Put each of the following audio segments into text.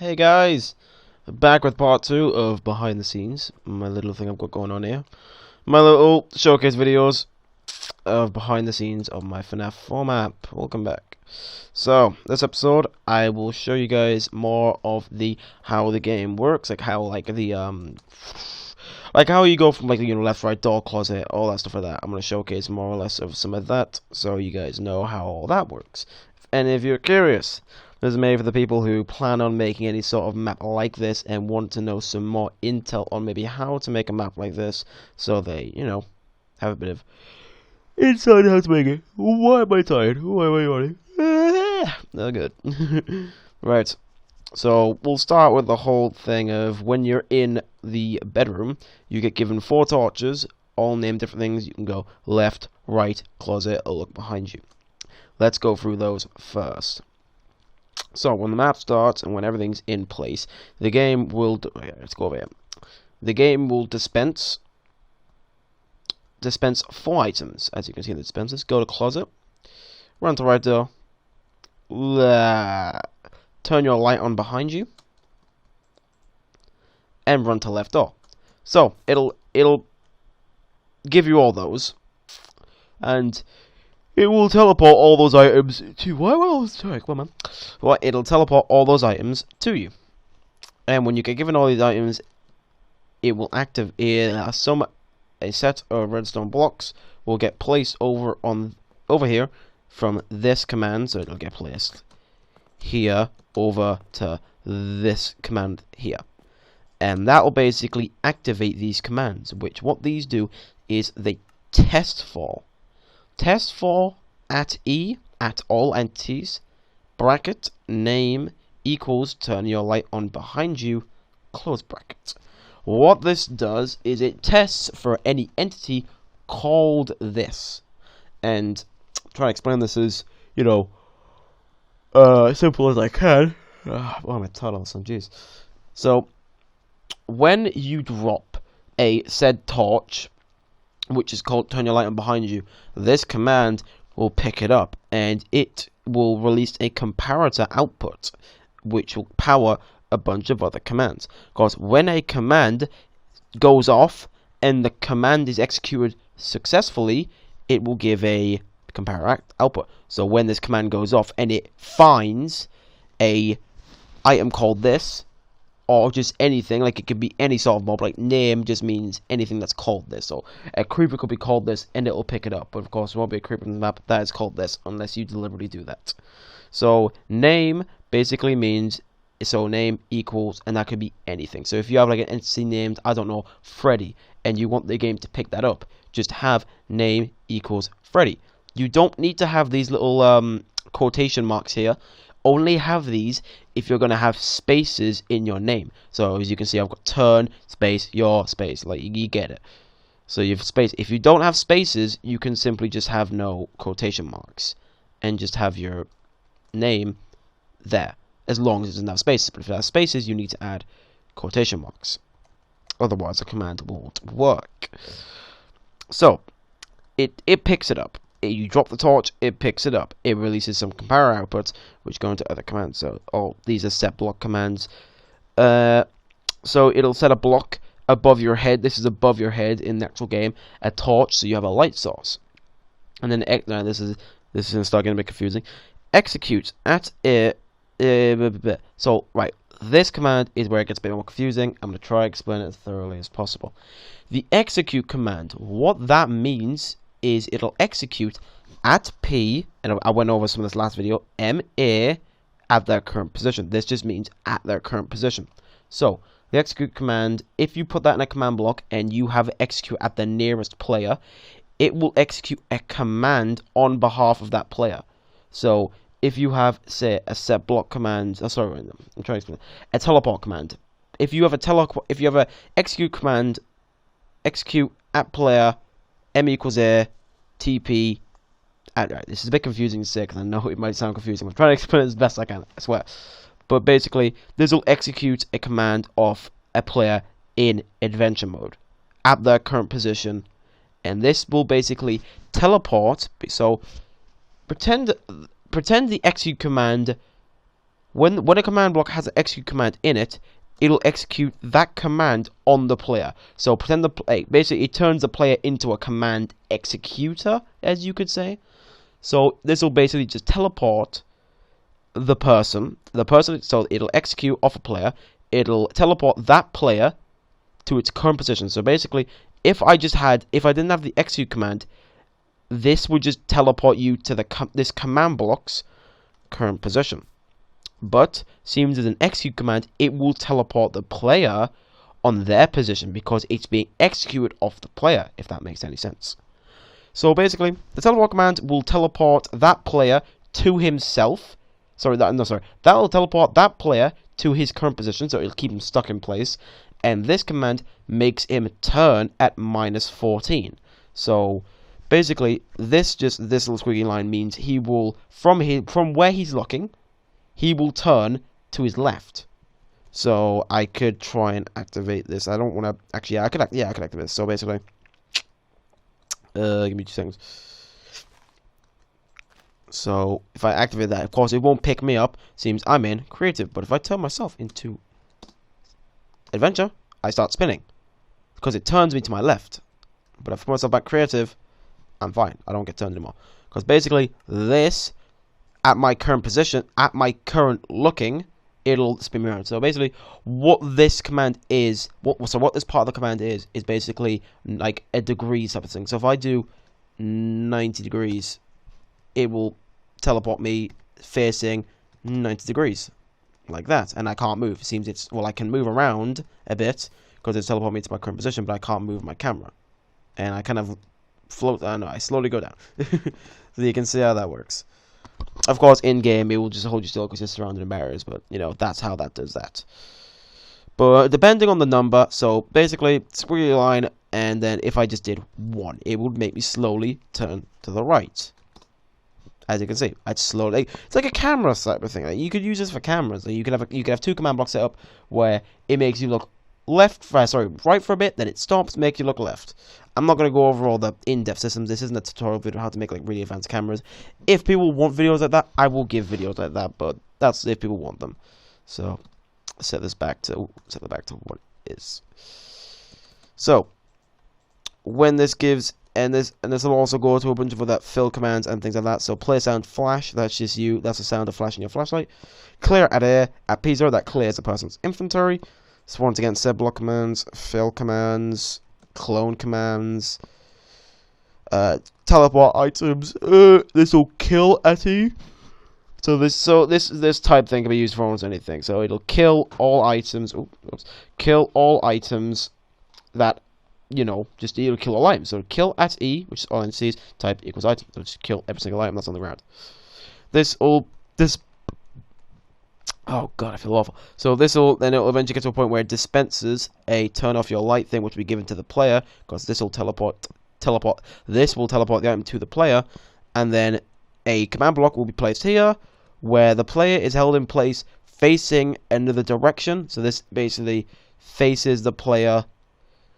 Hey guys, back with part 2 of Behind the Scenes, my little thing I've got going on here. My little showcase videos of behind the scenes of my FNAF 4 map. Welcome back. So, this episode, I will show you guys more of how the game works, like how how you go from left, right, door, closet, all that stuff like that. I'm going to showcase more or less of some of that, so you guys know how all that works. And if you're curious, this is made for the people who plan on making any sort of map like this and want to know some more intel on maybe how to make a map like this, so they, have a bit of insight on how to make it. Why am I tired? Why am I yawning? No good. Right. So we'll start with the whole thing of when you're in the bedroom, you get given 4 torches, all named different things. You can go left, right, closet, or look behind you. Let's go through those first. So when the map starts and when everything's in place, the game will let's go over here. The game will dispense 4 items, as you can see in the dispensers. Go to closet, run to right door, turn your light on behind you, and run to left door. So it'll give you all those, and it will teleport all those items to it'll teleport all those items to you. And when you get given all these items, it will activate a set of redstone blocks will get placed over here from this command, so it'll get placed here over to this command here. And that will basically activate these commands, which what these do is they test for at E at all entities, bracket name equals turn your light on behind you, close bracket. What this does is it tests for any entity called this, and try to explain this as simple as I can. I'm a tunnel, some jeez. So when you drop a said torch, which is called turn your light on behind you, this command will pick it up and it will release a comparator output which will power a bunch of other commands. Because when a command goes off and the command is executed successfully, it will give a comparator output. So when this command goes off and it finds a item called this, or just anything, like it could be any sort of mob, like name just means anything that's called this. So a creeper could be called this and it'll pick it up, but of course there won't be a creeper in the map that is called this unless you deliberately do that. So name basically means, so name equals, and that could be anything. So if you have like an entity named, I don't know, Freddy, and you want the game to pick that up, just have name equals Freddy. You don't need to have these little quotation marks here. Only have these if you're going to have spaces in your name. So as you can see, I've got turn, space, your, space. Like, you get it. So you have space. If you don't have spaces, you can simply just have no quotation marks and just have your name there, as long as it doesn't have spaces. But if it has spaces, you need to add quotation marks. Otherwise, the command won't work. So it picks it up. You drop the torch, it picks it up. It releases some comparator outputs, which go into other commands. So, these are set block commands. So it'll set a block above your head. This is above your head in the actual game. A torch, so you have a light source. And then this is going to start getting a bit confusing. Execute at so right, this command is where it gets a bit more confusing. I'm going to try to explain it as thoroughly as possible. The execute command, what that means is it'll execute at P, and I went over some of this last video, MA at their current position. This just means at their current position. So the execute command, if you put that in a command block and you have it execute at the nearest player, it will execute a command on behalf of that player. So if you have, say, a set block command, I'm trying to explain, a teleport command. If you have a execute command, execute at player, M equals A, TP. Right, this is a bit confusing to say because I know it might sound confusing. I'm trying to explain it as best I can, I swear. But basically, this will execute a command of a player in adventure mode at their current position, and this will basically teleport. So pretend the execute command when a command block has an execute command in it, it'll execute that command on the player. So pretend basically it turns the player into a command executor, as you could say. So this will basically just teleport the person. So it'll execute off a player. It'll teleport that player to its current position. So basically, if I didn't have the execute command, this would just teleport you to this command block's current position. But seems as an execute command, it will teleport the player on their position because it's being executed off the player, if that makes any sense. So basically, the teleport command will teleport that player to himself. That will teleport that player to his current position, so it'll keep him stuck in place. And this command makes him turn at -14. So basically, this little squiggly line means he will from where he's looking, he will turn to his left. So I could try and activate this. I don't want to actually. I could activate this. So basically, give me 2 seconds. So if I activate that, of course, it won't pick me up. Seems I'm in creative. But if I turn myself into adventure, I start spinning because it turns me to my left. But if I put myself back creative, I'm fine. I don't get turned anymore because basically this, at my current position, at my current looking, it'll spin me around. So basically, what this command is, what this part of the command is basically like a degrees type of thing. So if I do 90 degrees, it will teleport me facing 90 degrees, like that, and I can't move. It seems I can move around a bit because it's teleporting me to my current position, but I can't move my camera, and I kind of float. I slowly go down, so you can see how that works. Of course, in game it will just hold you still because you're surrounded in barriers, but that's how that does that. But depending on the number, so basically squiggly line, and then if I just did 1, it would make me slowly turn to the right. As you can see, I'd slowly. It's like a camera type of thing. Like, you could use this for cameras. Like, you could have 2 command blocks set up where it makes you look right for a bit, then it stops, make you look left. I'm not going to go over all the in-depth systems. This isn't a tutorial video on how to make like really advanced cameras. If people want videos like that, I will give videos like that, but that's if people want them. So set that back to what it is. So when this gives and this will also go to a bunch of other fill commands and things like that. So play sound flash, that's just you. That's the sound of flashing your flashlight. Clear at air at P0, that clears a person's inventory. So once again, set block commands, fill commands, clone commands, teleport items. This will kill at E. So this type thing can be used for almost anything. So it'll kill all items. Kill all items that just it'll kill all items. So kill at E, which is all entities, type equals item. So just kill every single item that's on the ground. Oh god, I feel awful. So it'll eventually get to a point where it dispenses a turn off your light thing, which will be given to the player, because this will teleport the item to the player, and then a command block will be placed here, where the player is held in place facing another direction. So this basically faces the player.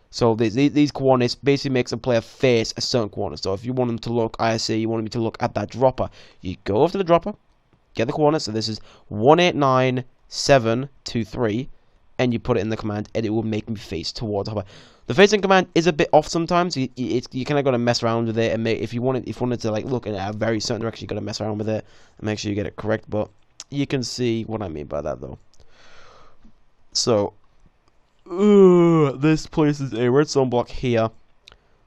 So these coordinates basically makes the player face a certain coordinate. So if you want them to look, you want me to look at that dropper, you go over to the dropper, get the coordinates. So this is 189,723, and you put it in the command, and it will make me face towards the hopper. The facing command is a bit off sometimes. You kind of got to mess around with it, and if you wanted to like look in a very certain direction, you got to mess around with it and make sure you get it correct. But you can see what I mean by that, though. So this places a redstone block here,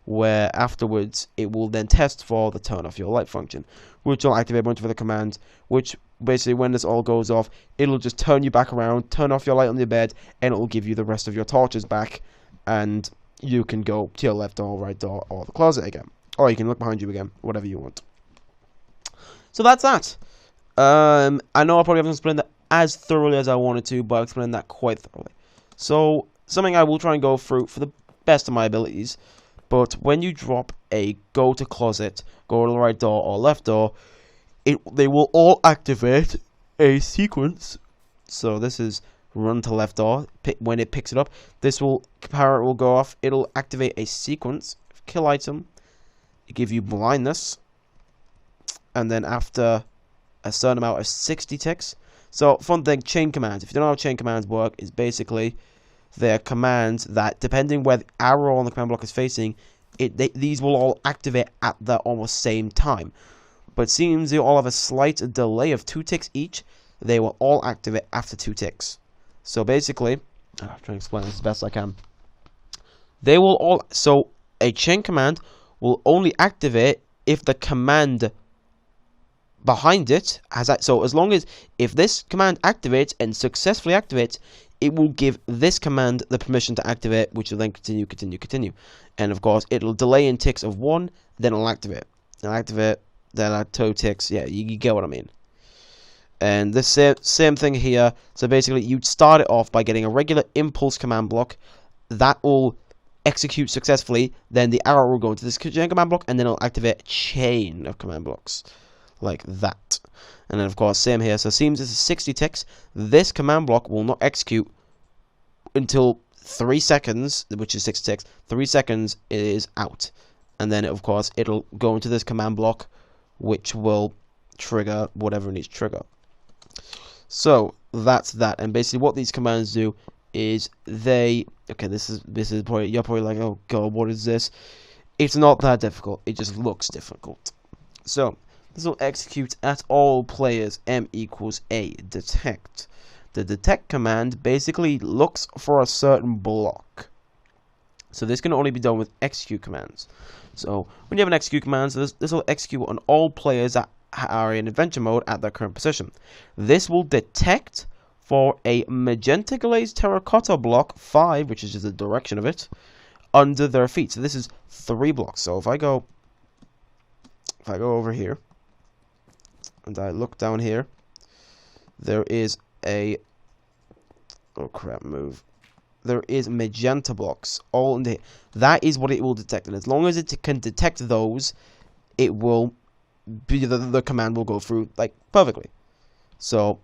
where afterwards it will then test for the turn off your light function, which will activate a bunch of other commands, which basically when this all goes off, it'll just turn you back around, turn off your light on your bed, and it will give you the rest of your torches back, and you can go to your left door, right door, or the closet again, or you can look behind you again, whatever you want. So that's that. I know I probably haven't explained that as thoroughly as I wanted to, but I've explained that quite thoroughly. So something I will try and go through for the best of my abilities. But when you drop a go to closet, go to the right door or left door, they will all activate a sequence. So this is run to left door. When it picks it up, power will go off. It'll activate a sequence, kill item, give you blindness, and then after a certain amount of 60 ticks, So, fun thing, chain commands. If you don't know how chain commands work, it's basically they're commands that, depending where the arrow on the command block is facing, these will all activate at the almost same time. But it seems they all have a slight delay of 2 ticks each. They will all activate after 2 ticks. So basically, I'm trying to explain this as best I can. They will all, so a chain command will only activate if the command behind it has that. So as long as, if this command activates and successfully activates, it will give this command the permission to activate, which will then continue. And of course, it'll delay in ticks of 1, then it'll activate. Then at 2 ticks. Yeah, you get what I mean. And the same thing here. So basically, you'd start it off by getting a regular impulse command block. That will execute successfully. Then the arrow will go into this chain command block, and then it'll activate a chain of command blocks. Like that. And then, of course, same here. So it seems this is 60 ticks. This command block will not execute until 3 seconds, which is 6 ticks. 3 seconds is out. And then, of course, it'll go into this command block, which will trigger whatever it needs to trigger. So that's that. And basically what these commands do is they, okay, this is probably, you're probably like, oh god, what is this? It's not that difficult. It just looks difficult. So this will execute at all players m equals a detect. The detect command basically looks for a certain block. So this can only be done with execute commands. So when you have an execute command, so this will execute on all players that are in adventure mode at their current position. This will detect for a magenta glazed terracotta block 5, which is just the direction of it, under their feet. So this is 3 blocks. So if I go over here and I look down here, there is a, oh crap, move. There is magenta blocks all in here. That is what it will detect, and as long as it can detect those, it will be the command will go through like perfectly. So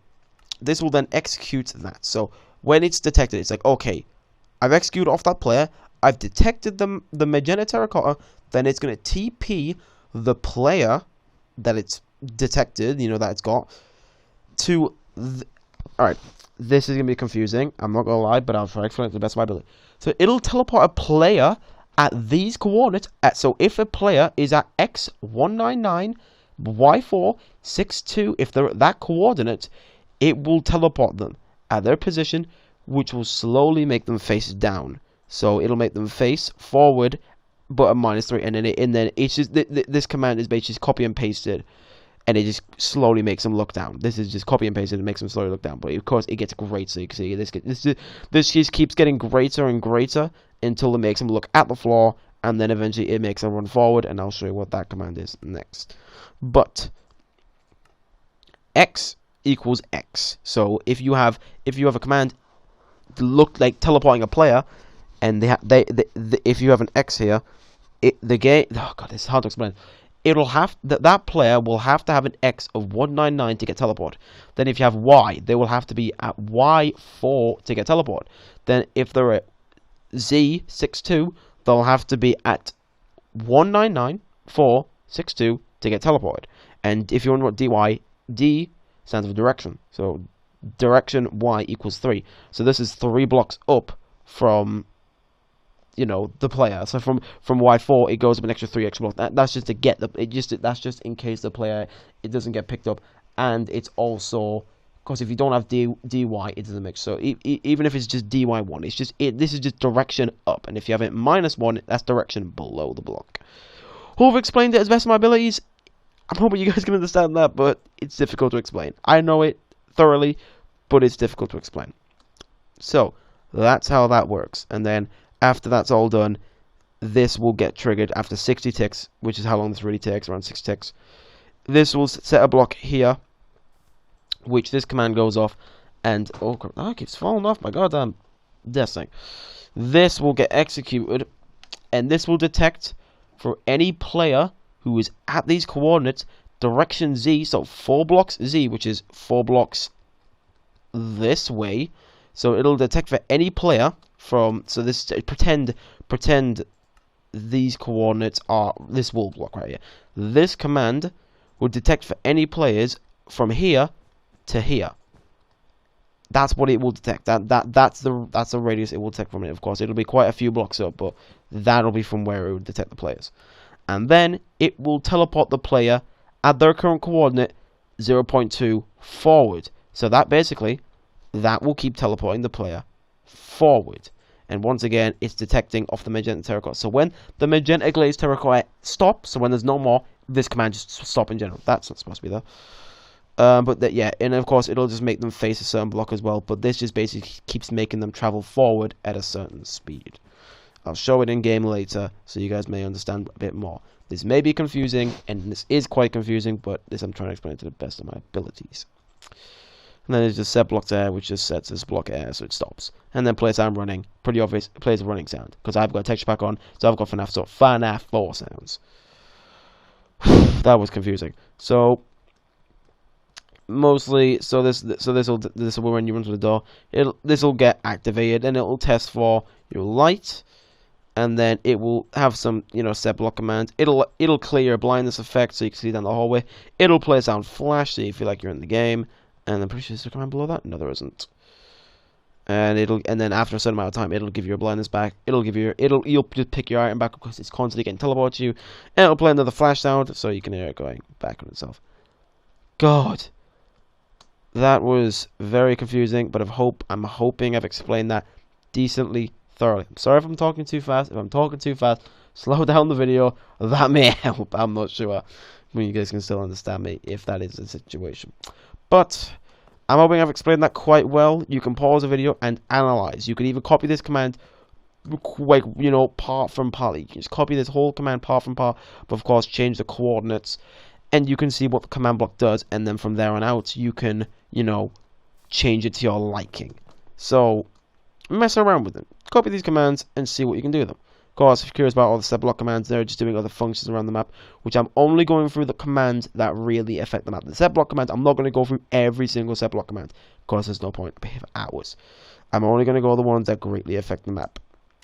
this will then execute that. So when it's detected, it's like, okay, I've executed off that player, I've detected the magenta terracotta, then it's going to TP the player that it's detected, you know, that it's got, to alright, this is going to be confusing, I'm not going to lie, but I'll try to explain it to the best of my ability. So it'll teleport a player at these coordinates, so if a player is at x199, y4, 62, if they're at that coordinate, it will teleport them at their position, which will slowly make them face down. So it'll make them face forward, but a -3, and then it's just this command is basically just copy and pasted, and it just slowly makes them look down. This is just copy and pasted and makes them slowly look down. But of course, it gets great. So you can see this just keeps getting greater and greater until it makes them look at the floor, and then eventually it makes them run forward. And I'll show you what that command is next. But x equals x. So if you have a command to look like teleporting a player, and if you have an x here, the game. Oh god, it's hard to explain. It'll have that player will have to have an x of 199 to get teleport. Then if you have y, they will have to be at y4 to get teleport. Then if they're at z62, they'll have to be at 199 4 62 to get teleported. And if you wonder what d stands for direction. So direction y equals 3. So this is 3 blocks up from, you know, the player. So from y4 it goes up an extra 3 extra blocks. That's just to get that's just in case the player, it doesn't get picked up. And it's also because if you don't have dy, it doesn't mix. So even if it's just dy1, it's just this is just direction up. And if you have it -1, that's direction below the block. Hope I've explained it as best of my abilities. I'm hoping you guys can understand that, but it's difficult to explain. I know it thoroughly, but it's difficult to explain. So that's how that works. And then after that's all done, this will get triggered after 60 ticks, which is how long this really takes, around 6 ticks. This will set a block here, which this command goes off, and oh, it keeps falling off. My goddamn this thing. This will get executed, and this will detect for any player who is at these coordinates, direction z, so 4 blocks z, which is 4 blocks this way. So it'll detect for any player from, so this pretend these coordinates are this wall block right here. This command will detect for any players from here to here. That's what it will detect. That's the radius it will detect from it. Of course, it'll be quite a few blocks up, but that'll be from where it will detect the players. And then it will teleport the player at their current coordinate 0.2 forward. So that basically, that will keep teleporting the player forward. And once again, it's detecting off the magenta terracotta. So when the magenta glazed terracotta stops, so when there's no more, this command just stop in general. That's not supposed to be there. But that, yeah, and of course it'll just make them face a certain block as well. But this just basically keeps making them travel forward at a certain speed. I'll show it in game later, so you guys may understand a bit more. This may be confusing, and this is quite confusing, but this I'm trying to explain to the best of my abilities. And then there's just set block air, which just sets this block air so it stops. And then plays sound running, pretty obvious, it plays a running sound, because I've got a texture pack on, so I've got FNAF 4 sounds. That was confusing. So mostly, this will when you run to the door. This will get activated, and it will test for your light, and then it will have some set block command. It'll clear your blindness effect so you can see down the hallway. It'll play sound flash so you feel like you're in the game. And I'm pretty sure there's a command below that. No, there isn't. And then after a certain amount of time, it'll give your blindness back. You'll just pick your item back because it's constantly getting teleported to you, and it'll play another flash sound so you can hear it going back on itself. God, that was very confusing, but I'm hoping I've explained that decently thoroughly. I'm sorry if I'm talking too fast. If I'm talking too fast, slow down the video. That may help. I'm not sure when you guys can still understand me if that is the situation. But I'm hoping I've explained that quite well. You can pause the video and analyze. You can even copy this command, like, part from part. You can just copy this whole command part from part, but of course change the coordinates, and you can see what the command block does, and then from there on out, you can, change it to your liking. So, mess around with it. Copy these commands and see what you can do with them. Of course, if you're curious about all the set block commands, they're just doing other functions around the map, which I'm only going through the commands that really affect the map. The set block commands, I'm not going to go through every single set block command, because there's no point. I'll be here for hours. I'm only going to go the ones that greatly affect the map.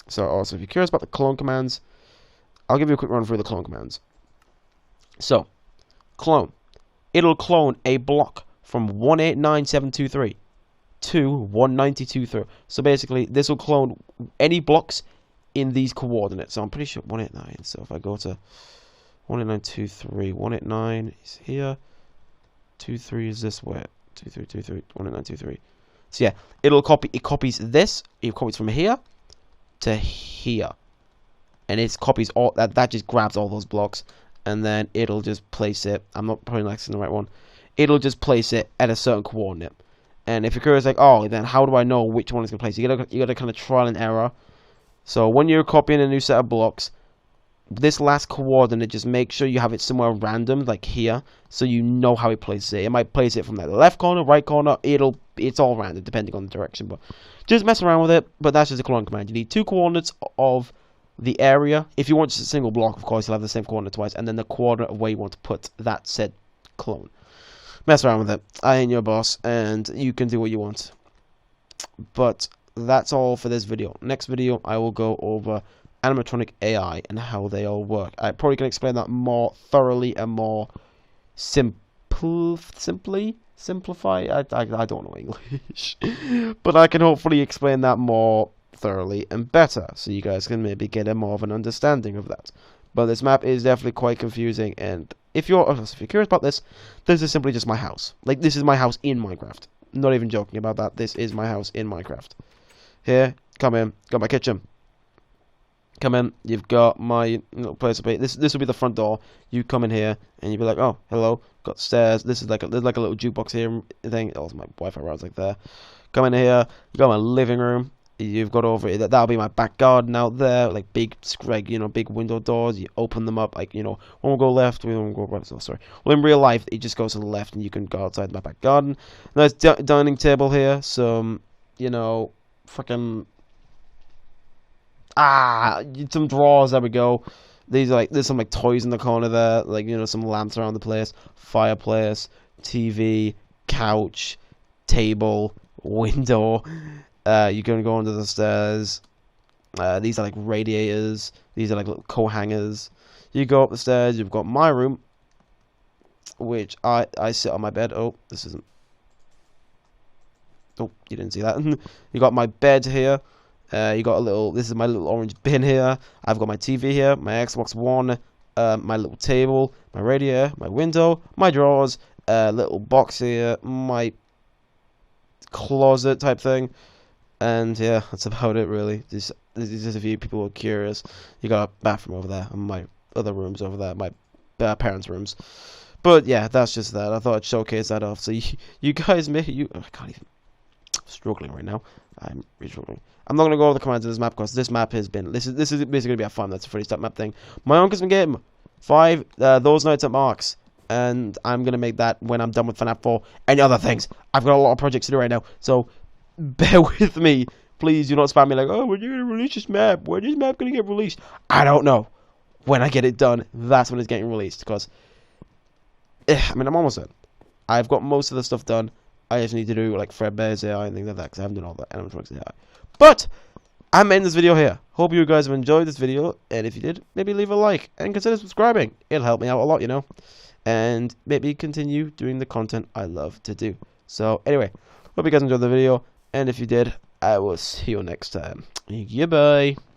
So, also, if you're curious about the clone commands, I'll give you a quick run through the clone commands. So, clone. It'll clone a block from 189723 to 1923. So basically, this will clone any blocks in these coordinates. So I'm pretty sure 189. So if I go to 18923, 189 is here, 23 is this way, 2323, 18923. So yeah, it copies this. It copies from here to here, and it copies all that just grabs all those blocks, and then it'll just place it. I'm not probably not seeing the right one. It'll just place it at a certain coordinate. And if you're curious, like, oh, then how do I know which one is gonna place? You gotta kind of trial and error. So when you're copying a new set of blocks, this last coordinate, just make sure you have it somewhere random, like here, so you know how it places it. It might place it from like the left corner, right corner. It's all random depending on the direction, but just mess around with it. But that's just a clone command. You need 2 coordinates of the area. If you want just a single block, of course, you'll have the same coordinate twice, and then the coordinate of where you want to put that said clone. Mess around with it. I ain't your boss, and you can do what you want. But that's all for this video. Next video, I will go over animatronic AI and how they all work. I probably can explain that more thoroughly and more simplify. I don't know English, but I can hopefully explain that more thoroughly and better, so you guys can maybe get a more of an understanding of that. But this map is definitely quite confusing, and if you're curious about this is simply just my house. Like, this is my house in Minecraft. Not even joking about that. This is my house in Minecraft. Here, come in. Got my kitchen. Come in. You've got my place to be. This will be the front door. You come in here, and you'll be like, oh, hello. Got stairs. This is there's like a little jukebox here thing. Oh, my Wi-Fi router's like there. Come in here. You got my living room. You've got over it. That'll be my back garden out there, like big, big window doors. You open them up, like, one will go left, one will go right. So sorry. Well, in real life, it just goes to the left, and you can go outside my back garden. Nice dining table here. Some, fucking some drawers. There we go. These are there's some toys in the corner there, some lamps around the place, fireplace, TV, couch, table, window. You're going to go under the stairs. These are radiators. These are little co-hangers. You go up the stairs. You've got my room, which I sit on my bed. Oh, this isn't. Oh, you didn't see that. You got my bed here. You got a little. This is my little orange bin here. I've got my TV here, my Xbox One, my little table, my radio, my window, my drawers, little box here, my closet type thing, and yeah, that's about it really. Just a few people who are curious. You got a bathroom over there, and my other rooms over there, my parents' rooms. But yeah, that's just that. I thought I'd showcase that off. So you guys I can't even. I'm struggling right now. I'm really struggling. I'm not gonna go over the commands of this map because this map has been. This is basically gonna be a fun. That's a free start map thing. My uncle's been getting 5 those nights at Marks, and I'm gonna make that when I'm done with FNAF 4 and other things. I've got a lot of projects to do right now, so bear with me. Please do not spam me like, oh, when are you gonna release this map? When is this map gonna get released? I don't know. When I get it done, that's when it's getting released. Because I mean, I'm almost done. I've got most of the stuff done. I just need to do like Fredbear's AI and things like that because I haven't done all that animatronics AI. But I'm ending this video here. Hope you guys have enjoyed this video, and if you did, maybe leave a like and consider subscribing. It'll help me out a lot, you know, and maybe continue doing the content I love to do. So anyway, hope you guys enjoyed the video, and if you did, I will see you next time. Goodbye.